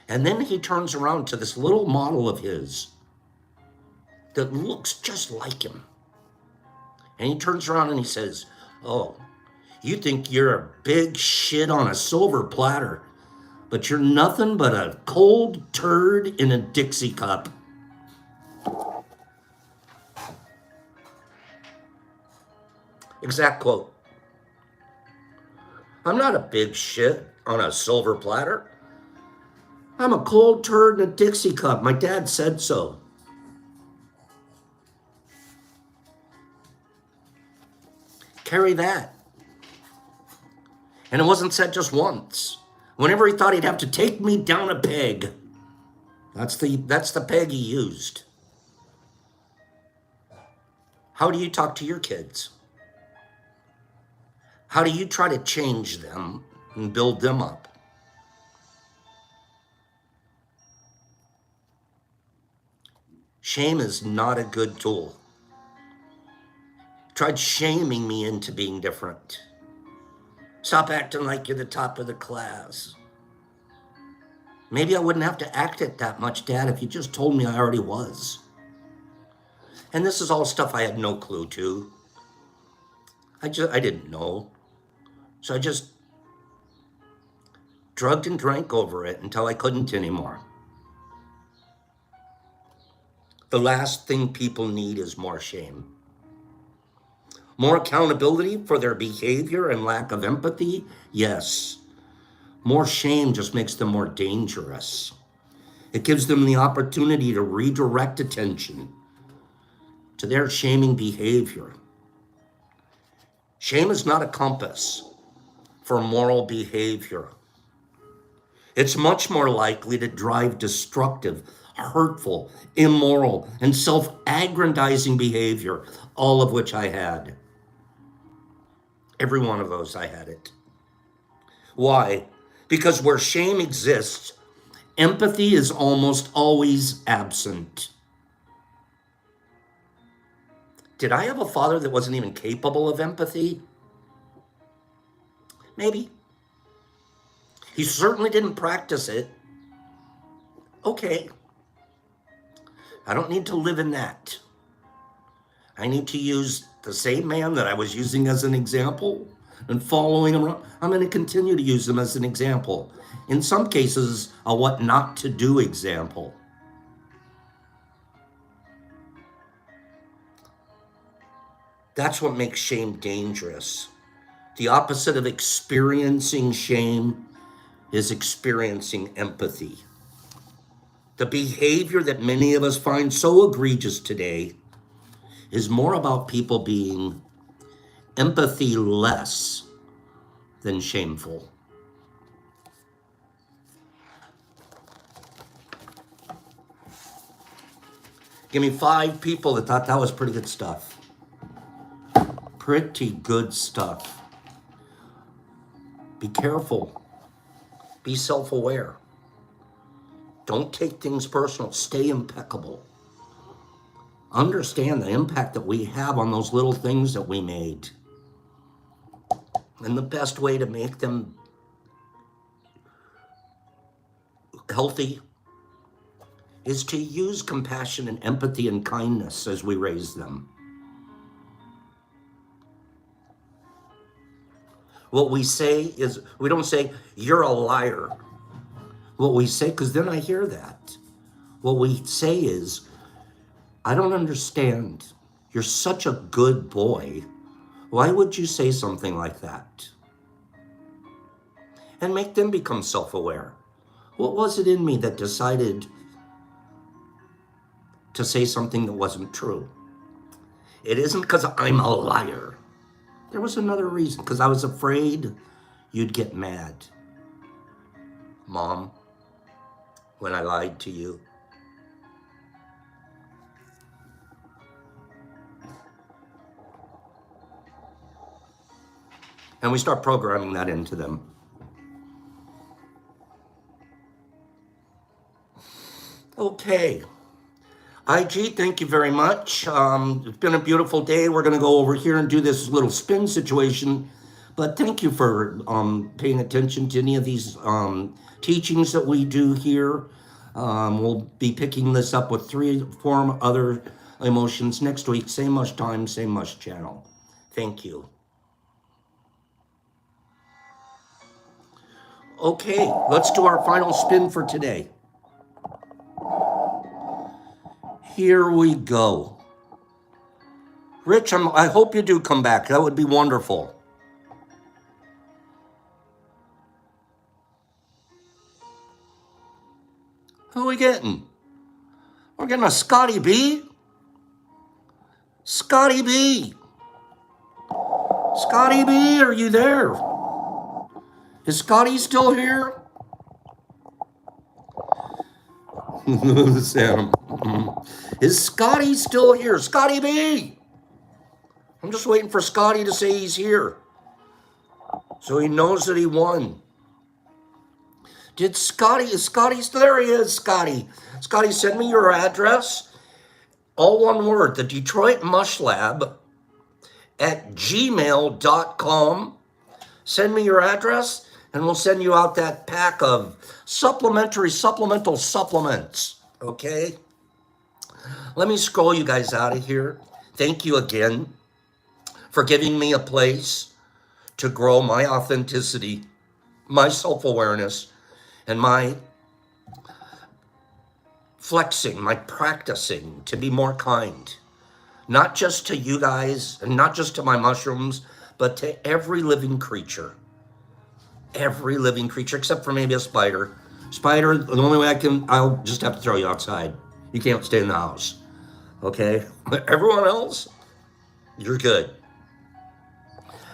Speaker 1: And then he turns around to this little model of his that looks just like him. And he turns around and he says, oh, you think you're a big shit on a silver platter, but you're nothing but a cold turd in a Dixie cup. Exact quote. I'm not a big shit. on a silver platter. I'm a cold turd in a Dixie cup. My dad said so. Carry that. And it wasn't said just once. Whenever he thought he'd have to take me down a peg, that's the peg he used. How do you talk to your kids? How do you try to change them and build them up? Shame is not a good tool. Tried shaming me into being different. Stop acting like you're the top of the class. Maybe I wouldn't have to act it that much, Dad, if you just told me I already was. And this is all stuff I had no clue to. I didn't know. So I just drugged and drank over it until I couldn't anymore. The last thing people need is more shame. More accountability for their behavior and lack of empathy? Yes. More shame just makes them more dangerous. It gives them the opportunity to redirect attention to their shaming behavior. Shame is not a compass for moral behavior. It's much more likely to drive destructive, hurtful, immoral, and self-aggrandizing behavior, all of which I had. Every one of those, I had it. Why? Because where shame exists, empathy is almost always absent. Did I have a father that wasn't even capable of empathy? Maybe. He certainly didn't practice it. Okay. I don't need to live in that. I need to use the same man that I was using as an example and following him around. I'm going to continue to use him as an example. In some cases, a what not to do example. That's what makes shame dangerous. The opposite of experiencing shame is experiencing empathy. The behavior that many of us find so egregious today is more about people being empathy less than shameful. Give me 5 people that thought that was pretty good stuff. Pretty good stuff. Be careful. Be self-aware. Don't take things personal. Stay impeccable. Understand the impact that we have on those little things that we made. And the best way to make them healthy is to use compassion and empathy and kindness as we raise them. What we say is, we don't say, you're a liar. What we say, because then I hear that. What we say is, I don't understand. You're such a good boy. Why would you say something like that? And make them become self-aware. What was it in me that decided to say something that wasn't true? It isn't because I'm a liar. There was another reason, because I was afraid you'd get mad. Mom, when I lied to you. And we start programming that into them. Okay. IG, thank you very much. It's been a beautiful day. We're going to go over here and do this little spin situation. But thank you for paying attention to any of these teachings that we do here. We'll be picking this up with 3 or 4 other emotions next week. Same much time, same much channel. Thank you. Okay, let's do our final spin for today. Here we go. Rich, I hope you do come back. That would be wonderful. Who are we getting? We're getting a Scotty B. Scotty B. Scotty B, are you there? Is Scotty still here? Sam. Is Scotty still here? Scotty B. I'm just waiting for Scotty to say he's here, so he knows that he won. Is Scotty still there? He is, Scotty. Scotty, send me your address. All one word, the Detroit Mush Lab at gmail.com. Send me your address, and we'll send you out that pack of supplemental supplements, okay? Let me scroll you guys out of here. Thank you again for giving me a place to grow my authenticity, my self-awareness, and my flexing, my practicing to be more kind. Not just to you guys, and not just to my mushrooms, but to every living creature. Every living creature, except for maybe a spider. Spider, the only way I'll just have to throw you outside. You can't stay in the house, okay? But everyone else, you're good.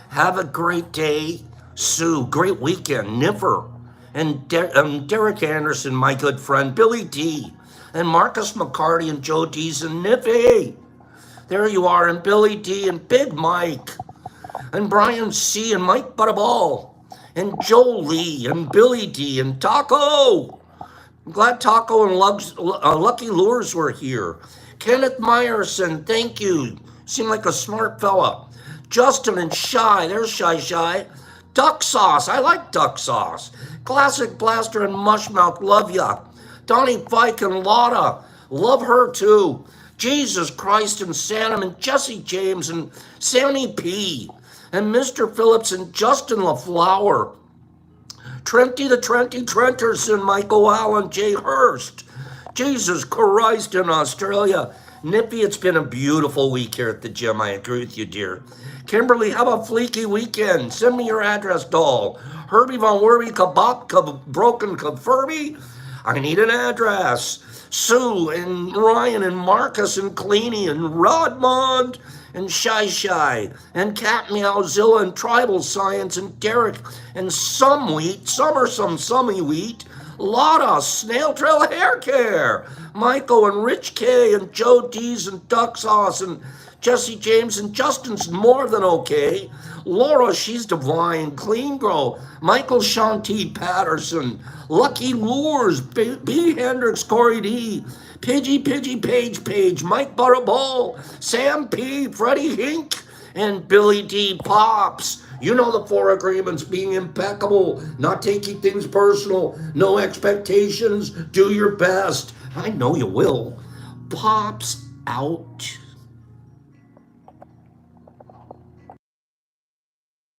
Speaker 1: Have a great day, Sue. Great weekend, Niffer. And Derek Anderson, my good friend, Billy D. And Marcus McCarty and Joe Dees and Niffy. There you are, and Billy D. and Big Mike. And Brian C. and Mike Butterball. And Joe Lee and Billy D. and Taco. I'm glad Taco and Lucky Lures were here. Kenneth Meyerson, thank you. Seem like a smart fella. Justin and Shy, there's Shy. Duck Sauce, I like Duck Sauce. Classic Blaster and Mushmouth, love ya. Donnie Fike and Lotta, love her too. Jesus Christ and Sanum and Jesse James and Sammy P. And Mr. Phillips and Justin LaFlower. Trenty the Trenty Trenterson, Michael Allen, Jay Hurst. Jesus Christ in Australia. Nippy, it's been a beautiful week here at the gym. I agree with you, dear. Kimberly, have a fleeky weekend. Send me your address, doll. Herbie Von Werby, Broken Furby. I need an address. Sue and Ryan and Marcus and Cleany and Rodmond and Shy and Cat Meowzilla and Tribal Science and Derek and Some Wheat, Summy Wheat, Lotta, Snail Trail Hair Care, Michael and Rich K and Joe D's and Duck Sauce and Jesse James and Justin's more than okay. Laura, she's divine. Clean Grow, Michael Shanti Patterson, Lucky Lures, B. Hendricks, Corey D. Pidgey, Page, Mike Butterball, Sam P., Freddie Hink, and Billy D. Pops. You know the 4 agreements: being impeccable, not taking things personal, no expectations, do your best. I know you will. Pops out.